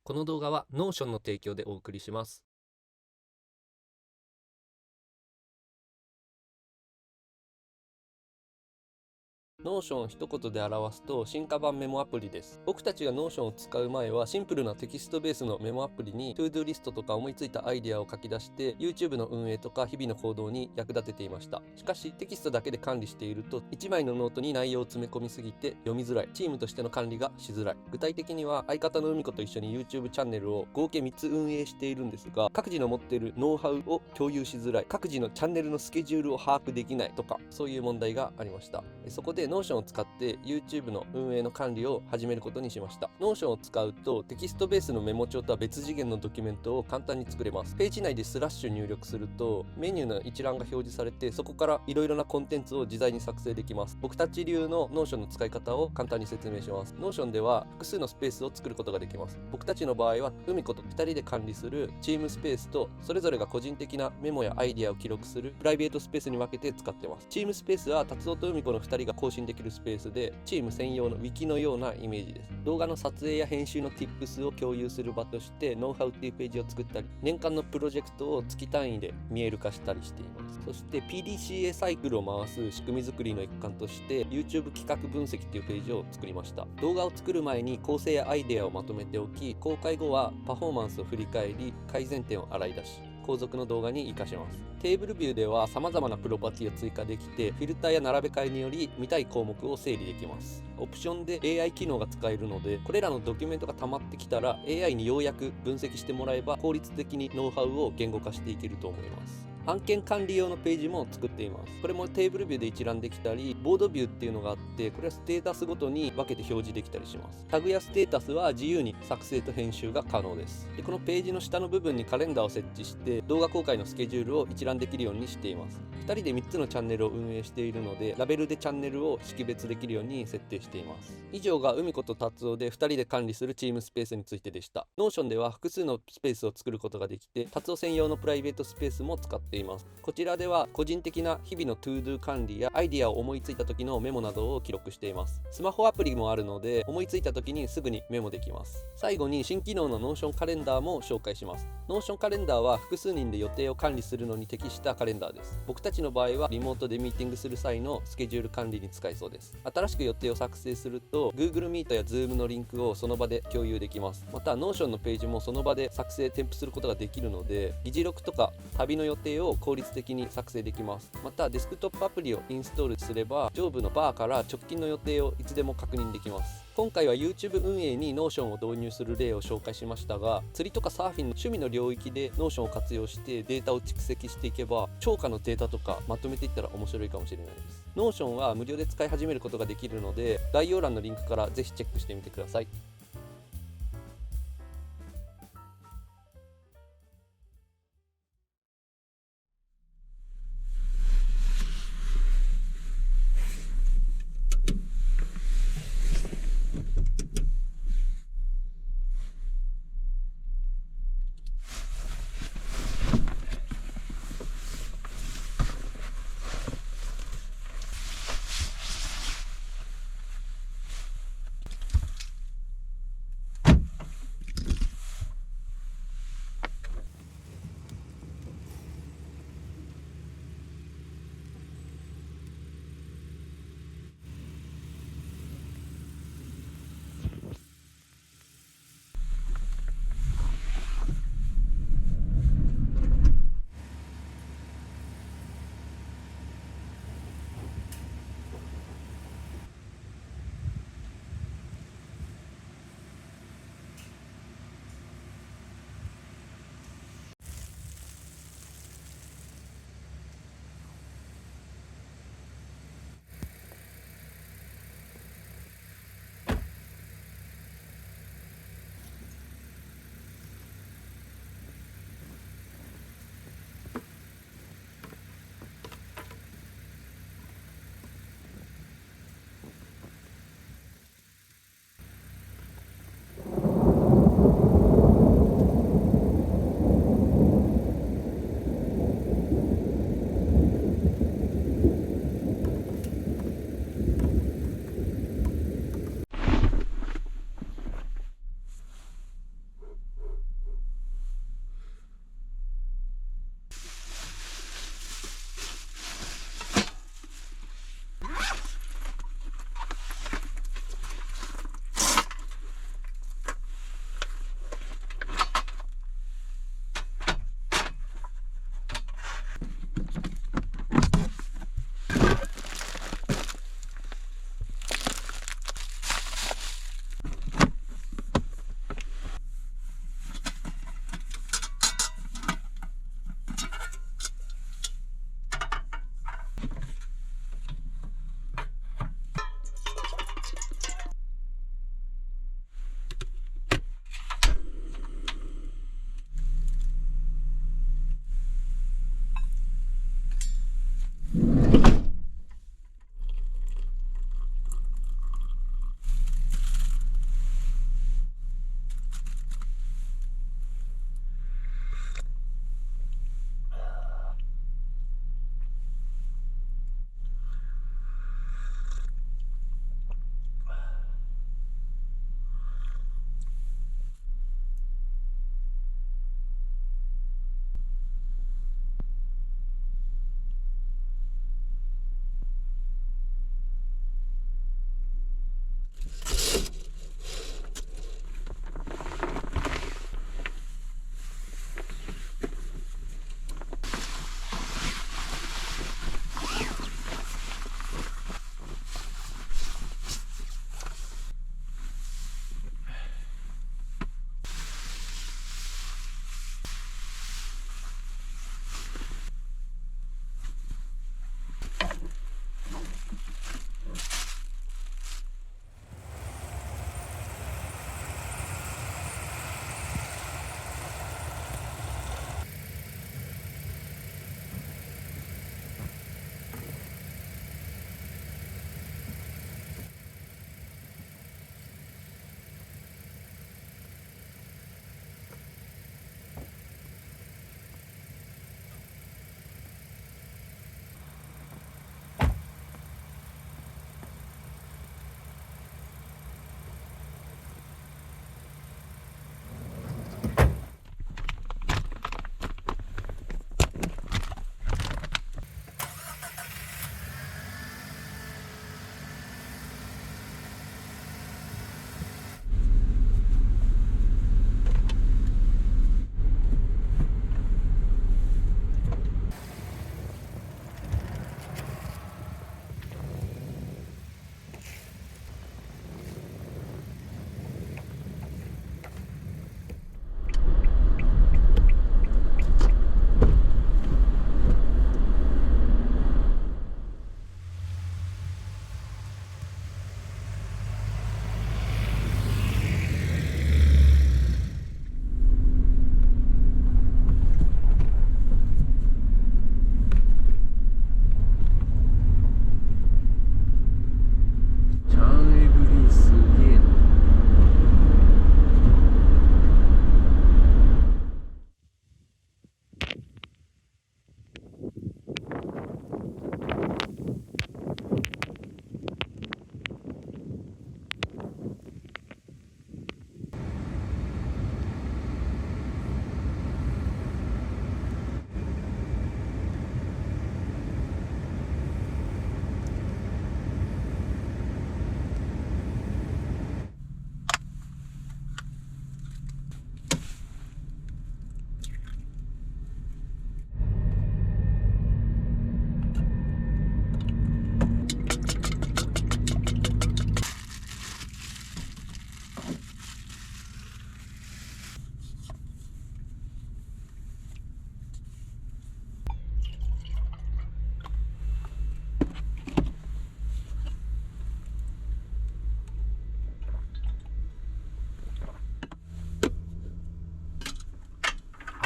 この動画は Notion の提供でお送りします。Notion を一言で表すと進化版メモアプリです。僕たちが Notion を使う前はシンプルなテキストベースのメモアプリに ToDo リストとか思いついたアイデアを書き出して YouTube の運営とか日々の行動に役立てていました。しかしテキストだけで管理していると1枚のノートに内容を詰め込みすぎて読みづらい。チームとしての管理がしづらい。具体的には相方の海子と一緒に YouTube チャンネルを合計3つ運営しているんですが、各自の持っているノウハウを共有しづらい。各自のチャンネルのスケジュールを把握できないとか、そういう問題がありました。そこで Notion を使って YouTube の運営の管理を始めることにしました。Notion を使うとテキストベースのメモ帳とは別次元のドキュメントを簡単に作れます。ページ内でスラッシュ入力するとメニューの一覧が表示されて、そこからいろいろなコンテンツを自在に作成できます。僕たち流の Notion の使い方を簡単に説明します。Notion では複数のスペースを作ることができます。僕たちの場合は海子と2人で管理するチームスペースと、それぞれが個人的なメモやアイデアを記録するプライベートスペースに分けて使ってます。チームスペースは達夫と海子の2人が更新できるスペースで、チーム専用のウィキのようなイメージです。動画の撮影や編集の Tips を共有する場としてノウハウっていうページを作ったり、年間のプロジェクトを月単位で見える化したりしています。そして PDCA サイクルを回す仕組み作りの一環として YouTube 企画分析っていうページを作りました。動画を作る前に構成やアイデアをまとめておき、公開後はパフォーマンスを振り返り改善点を洗い出し、後続の動画に活かします。テーブルビューでは様々なプロパティを追加できて、フィルターや並べ替えにより見たい項目を整理できます。オプションで AI 機能が使えるので、これらのドキュメントが溜まってきたら AI にようやく分析してもらえば効率的にノウハウを言語化していけると思います。案件管理用のページも作っています。これもテーブルビューで一覧できたり、ボードビューっていうのがあって、これはステータスごとに分けて表示できたりします。タグやステータスは自由に作成と編集が可能です。で、このページの下の部分にカレンダーを設置して動画公開のスケジュールを一覧できるようにしています。2人で3つのチャンネルを運営しているので、ラベルでチャンネルを識別できるように設定しています。以上が海子と達夫で2人で管理するチームスペースについてでした。Notion では複数のスペースを作ることができて、達夫専用のプライベートスペースも使っています。こちらでは個人的な日々の ToDo 管理やアイディアを思いついた時のメモなどを記録しています。スマホアプリもあるので、思いついた時にすぐにメモできます。最後に新機能の Notion カレンダーも紹介します。Notion カレンダーは複数人で予定を管理するのに適したカレンダーです。僕たちの場合はリモートでミーティングする際のスケジュール管理に使えそうです。新しく予定を作成すると Google Meet や Zoom のリンクをその場で共有できます。また Notion のページもその場で作成添付することができるので、議事録とか旅の予定を効率的に作成できます。またデスクトップアプリをインストールすれば上部のバーから直近の予定をいつでも確認できます。今回は YouTube 運営に Notion を導入する例を紹介しましたが、釣りとかサーフィンの趣味の領域で Notion を活用してデータを蓄積していけば、超過のデータとかまとめていったら面白いかもしれないです。Notion は無料で使い始めることができるので、概要欄のリンクからぜひチェックしてみてください。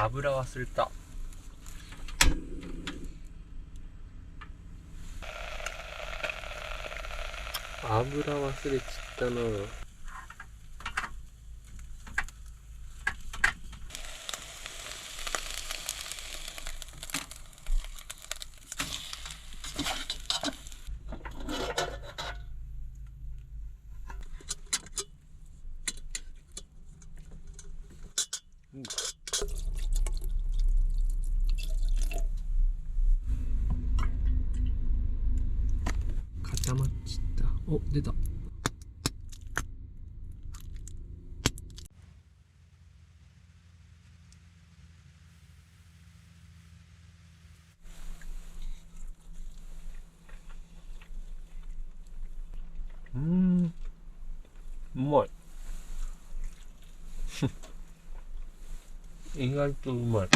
油忘れた。油忘れちったな。固まっちった。お、出た。うまい。意外とうまい。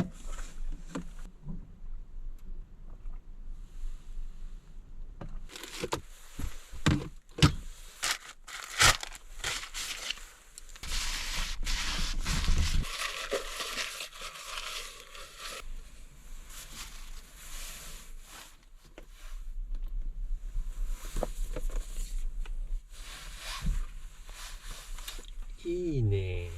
いいね。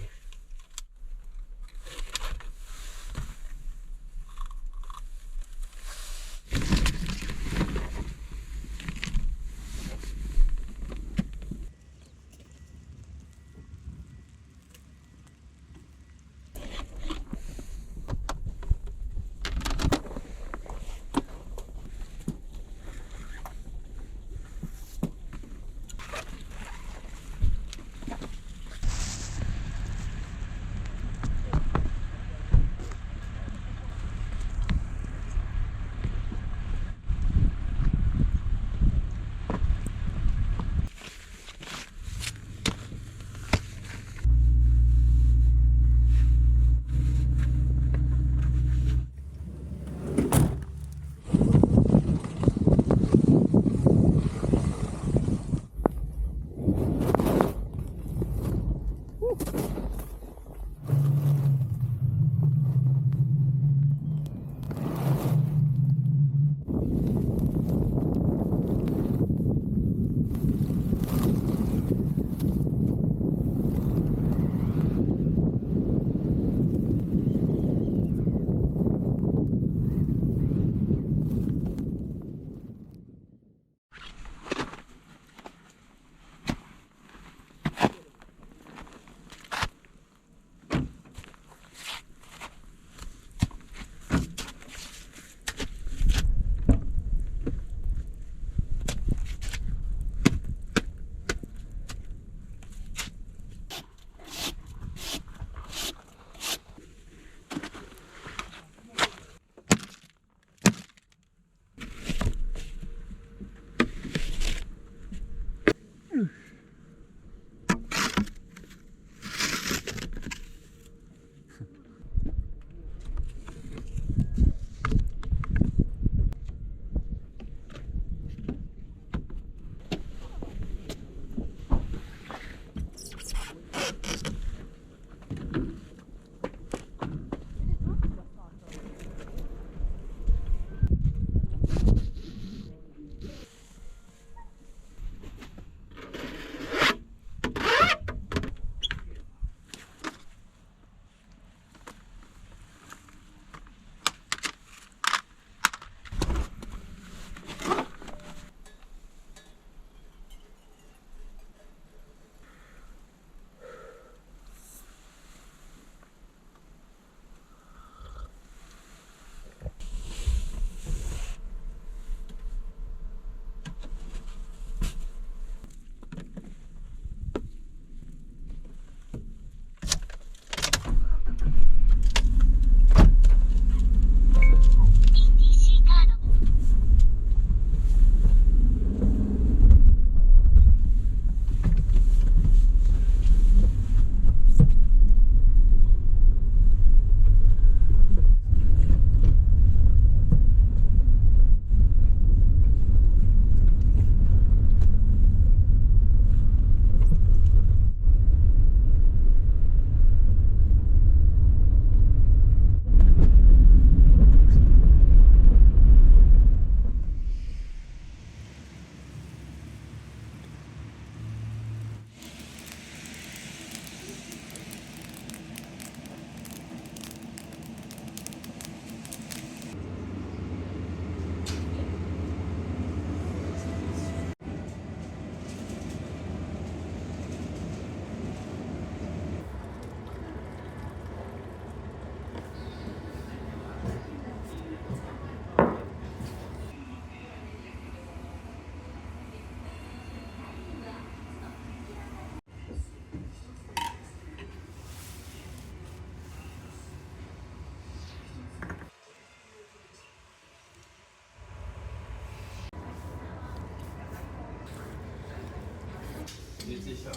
jetzt sicher.